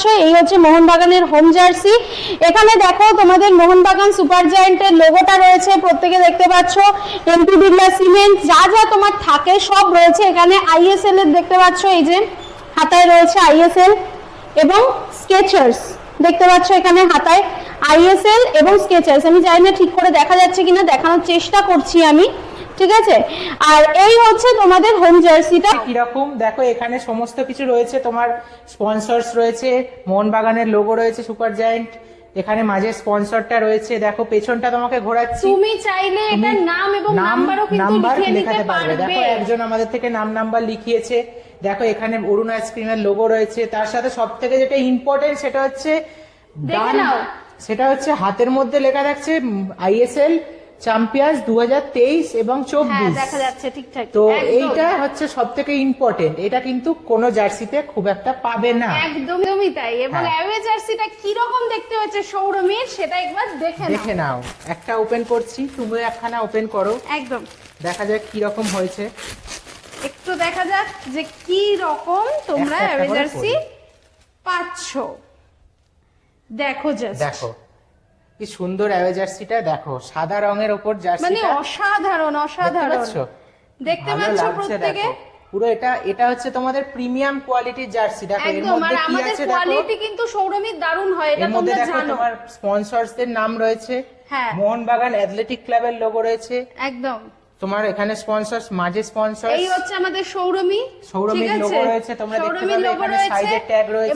পাচ্ছ এই হচ্ছে মোহনবাগানের হোম জার্সি। এখানে দেখো তোমাদের মোহনবাগান সুপার জায়ান্টের লোগোটা রয়েছে, প্রত্যেকে দেখতে পাচ্ছ। এমপি বিড়লা সিমেন্ট যা যা তোমার থাকে সব রয়েছে এখানে। আইএসএল এর দেখতে পাচ্ছ এই যে হাতায় রয়েছে আইএসএল এবং স্কেচার্স দেখতে পাচ্ছ এখানে হাতায় আইএসএল এবং স্কেচার্স। আমি জানি না ঠিক করে দেখা যাচ্ছে কিনা, দেখানোর চেষ্টা করছি আমি, ঠিক আছে। আর এই হচ্ছে তোমাদের হোম জার্সিটা কিরকম দেখো, এখানে সমস্ত কিছু রয়েছে, তোমার স্পন্সরস রয়েছে, মোহনবাগানের লোগো রয়েছে সুপার জায়ান্ট, এখানে মাঝে স্পন্সরটা রয়েছে, দেখো পেছনটা তোমাকে ঘোরাচ্ছি, তুমি চাইলে এটার নাম এবং নাম্বারও কিন্তু নাম্বার লিখে নিতে লেখাতে পারবে। পারবে। দেখো একজন আমাদের থেকে নাম্বার লিখিয়েছে, দেখো এখানে অরুণ আইসক্রিমের লোগো রয়েছে, তার সাথে সবথেকে যেটা ইম্পর্টেন্ট সেটা হচ্ছে দেখে নাও, সেটা হচ্ছে হাতের মধ্যে লেখা থাকছে আইএসএল চ্যাম্পিয়ন্স 2023 এবং 24 দেখা যাচ্ছে ঠিকঠাক। তো এইটা হচ্ছে সবথেকে ইম্পর্টেন্ট, এটা কিন্তু কোনো জার্সিতে খুব একটা পাবে না। একদমই তাই। এবং অ্যাওয়ে জার্সিটা কি রকম দেখতে হচ্ছে সৌরমীর সেটা একবার দেখে নাও। একটা ওপেন করছি, তুমি একখানা ওপেন করো, একদম দেখা যাক কি রকম হয়েছে। একটু দেখা যাক যে কি রকম তোমরা একটা অ্যাওয়ে করে জার্সি পাচ্ছ। দেখো জাস্ট, দেখো কি সুন্দর অ্যাওয়ে জার্সিটা, দেখো সাদা রঙের উপর মানে জার্সিটা, অসাধারণ অসাধারণ দেখতে ভালো পাচ্ছ লাগছে। প্রত্যেকে দেখো পুরো এটা হচ্ছে তোমাদের প্রিমিয়াম কোয়ালিটির জার্সি। দেখো এর একদম। আর মধ্যে কি আমাদের আছে দেখো, কোয়ালিটি কিন্তু সৌরমীর দারুণ হয়, এটা এর মধ্যে তোমরা দেখো জানো। তোমার স্পন্সরসদের নাম রয়েছে, হ্যাঁ মোহনবাগান অ্যাথলেটিক ক্লাবের লোগো রয়েছে, একদম। তোমার এখানে স্পন্সরস, মাঝে স্পন্সরস, এই হচ্ছে আমাদের সৌরমী, সৌরমীর ঠিক আছে? লোগো রয়েছে, তোমরা দেখতে সৌরমীর পাবে লোগো এখানে রয়েছে সাইডে ট্যাগ রয়েছে।